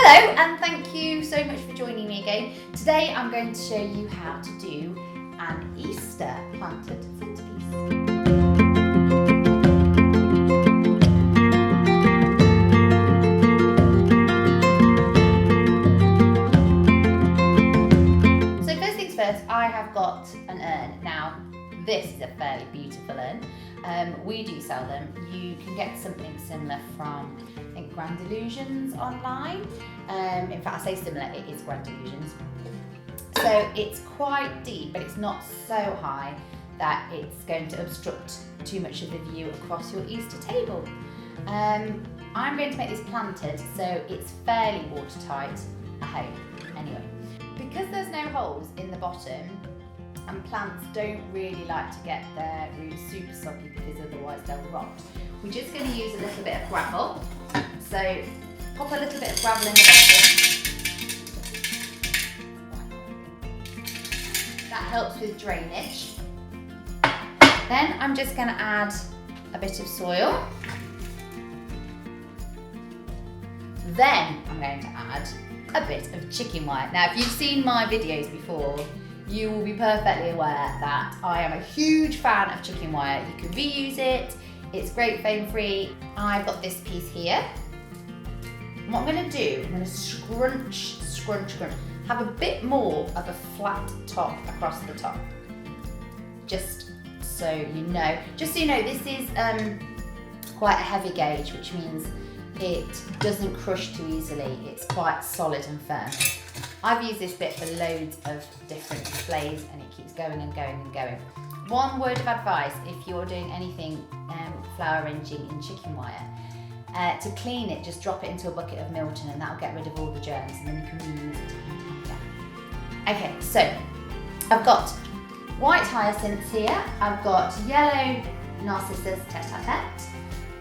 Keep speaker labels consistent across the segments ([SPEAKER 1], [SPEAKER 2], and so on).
[SPEAKER 1] Hello and thank you so much for joining me again. Today I'm going to show you how to do an Easter planted centrepiece. So first things first, I have got an urn. Now this is a fairly beautiful urn. We do sell them. You can get something similar from, I think, Grand Illusions online. In fact, I say similar, it is Grand Illusions. So it's quite deep, but it's not so high that it's going to obstruct too much of the view across your Easter table. I'm going to make this planted, so it's fairly watertight, I hope, anyway. Because there's no holes in the bottom, and plants don't really like to get their roots super soggy because otherwise they'll rot. We're just going to use a little bit of gravel. So pop a little bit of gravel in the bottom. That helps with drainage. Then I'm just going to add a bit of soil. Then I'm going to add a bit of chicken wire. Now if you've seen my videos before, you will be perfectly aware that I am a huge fan of chicken wire. You can reuse it, it's great foam free. I've got this piece here. And what I'm going to do, I'm going to scrunch, have a bit more of a flat top across the top. Just so you know. Just so you know, this is quite a heavy gauge, which means it doesn't crush too easily. It's quite solid and firm. I've used this bit for loads of different displays and it keeps going and going and going. One word of advice if you're doing anything flower arranging in chicken wire, to clean it, just drop it into a bucket of Milton and that'll get rid of all the germs and then you can reuse it again. Okay, so I've got white hyacinths here, I've got yellow narcissus tete-a-tete,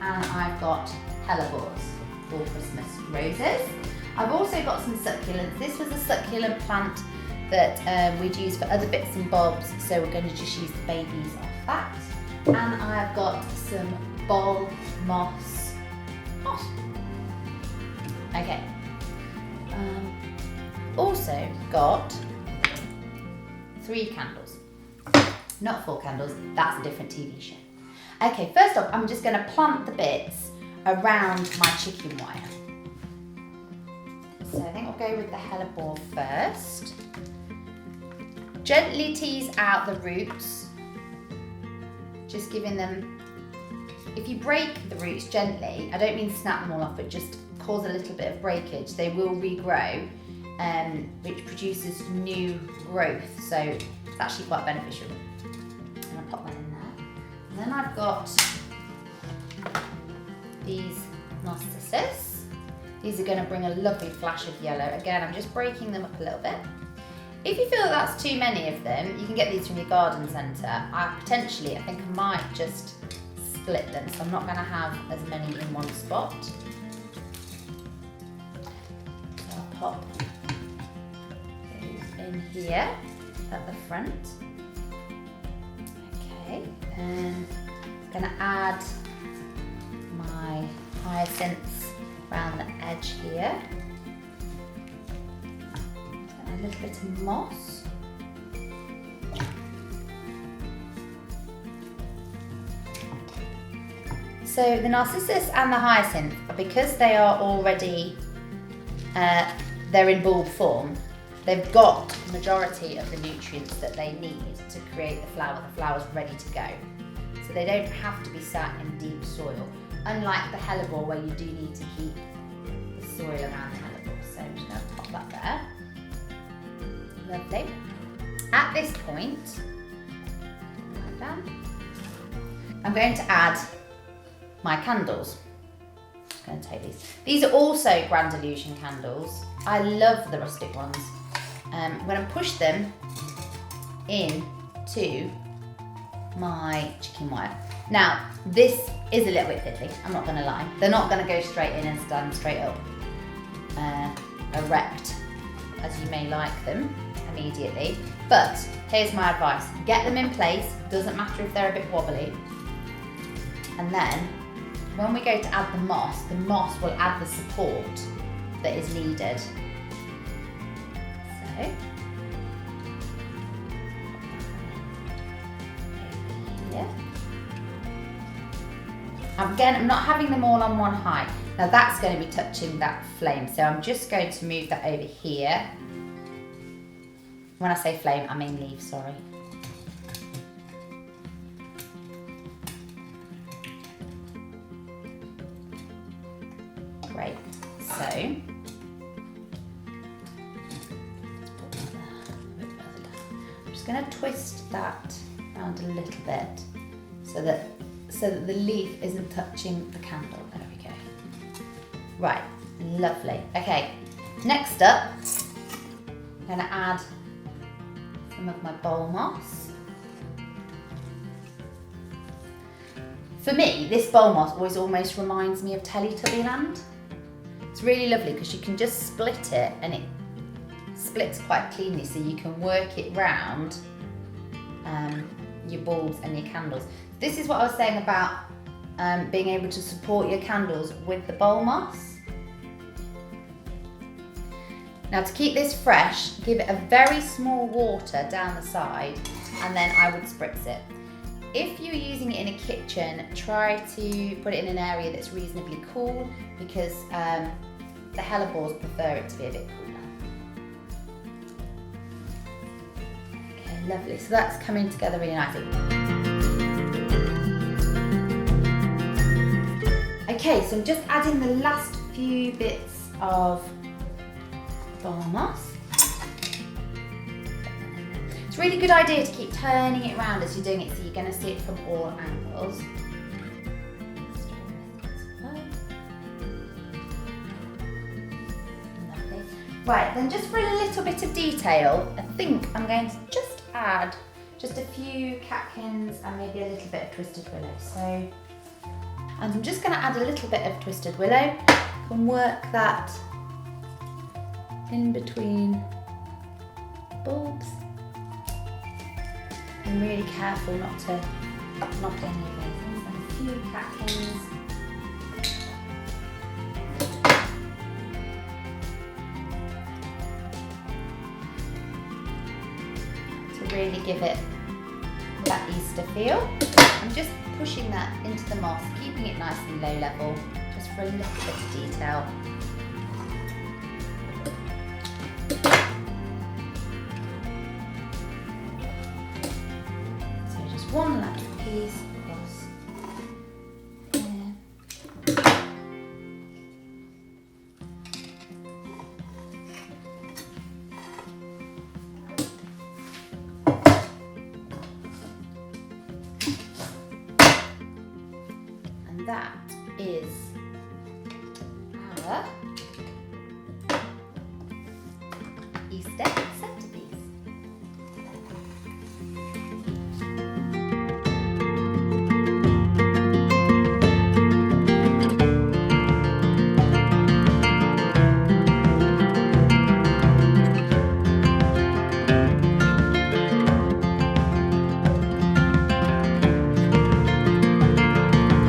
[SPEAKER 1] and I've got hellebores, or Christmas roses. I've also got some succulents. This was a succulent plant that we'd use for other bits and bobs, so we're going to just use the babies off that. And I've got some bol moss. Okay. Also got 3 candles. Not 4 candles, that's a different TV show. Okay, first off, I'm just going to plant the bits around my chicken wire. So I think I'll go with the hellebore first. Gently tease out the roots, just giving them, if you break the roots gently, I don't mean snap them all off, but just cause a little bit of breakage, they will regrow, which produces new growth, so it's actually quite beneficial. And I'll pop that in there. And then I've got these narcissus. These are going to bring a lovely flash of yellow. Again, I'm just breaking them up a little bit. If you feel that that's too many of them, you can get these from your garden centre. I think I might just split them, so I'm not going to have as many in one spot. So I'll pop those in here at the front. Okay, and I'm going to add my hyacinths around the edge here. A little bit of moss. So the narcissus and the hyacinth, because they are already, they're in bulb form, they've got the majority of the nutrients that they need to create the flower. The flower's ready to go. So they don't have to be sat in deep soil. Unlike the hellebore where you do need to keep the soil around the hellebore. So I'm just going to pop that there. Lovely. At this point, I'm going to add my candles. I'm going to take these. These are also Grand Illusion candles. I love the rustic ones. I'm going to push them into my chicken wire. Now, this is a little bit fiddly, I'm not going to lie. They're not going to go straight in and stand straight up, erect, as you may like them immediately. But here's my advice. Get them in place, doesn't matter if they're a bit wobbly. And then, when we go to add the moss will add the support that is needed. So, yeah. Again, I'm not having them all on one height. Now that's going to be touching that flame, so I'm just going to move that over here. When I say flame, I mean leaf, sorry. Great, so I'm just going to twist that around a little bit so that the leaf isn't touching the candle. There we go. Right, lovely. Okay, next up, I'm going to add some of my bowl moss. For me, this bowl moss always almost reminds me of Teletubbyland. It's really lovely because you can just split it and it splits quite cleanly, so you can work it round your bulbs and your candles. This is what I was saying about being able to support your candles with the bowl moss. Now to keep this fresh, give it a very small water down the side and then I would spritz it. If you're using it in a kitchen, try to put it in an area that's reasonably cool because the hellebores prefer it to be a bit cooler. Okay, lovely. So that's coming together really nicely. Okay, so I'm just adding the last few bits of bowl moss. It's a really good idea to keep turning it around as you're doing it so you're going to see it from all angles. Lovely. Right, then just for a little bit of detail, I think I'm going to just add just a few catkins and maybe a little bit of twisted willow. So, and I'm just going to add a little bit of twisted willow and work that in between bulbs. I'm really careful not to knock any of those things. And a few catkins. To really give it that Easter feel. I'm just pushing that into the moss, keeping it nice and low level, just for a little bit of detail. One last piece across there. And that is our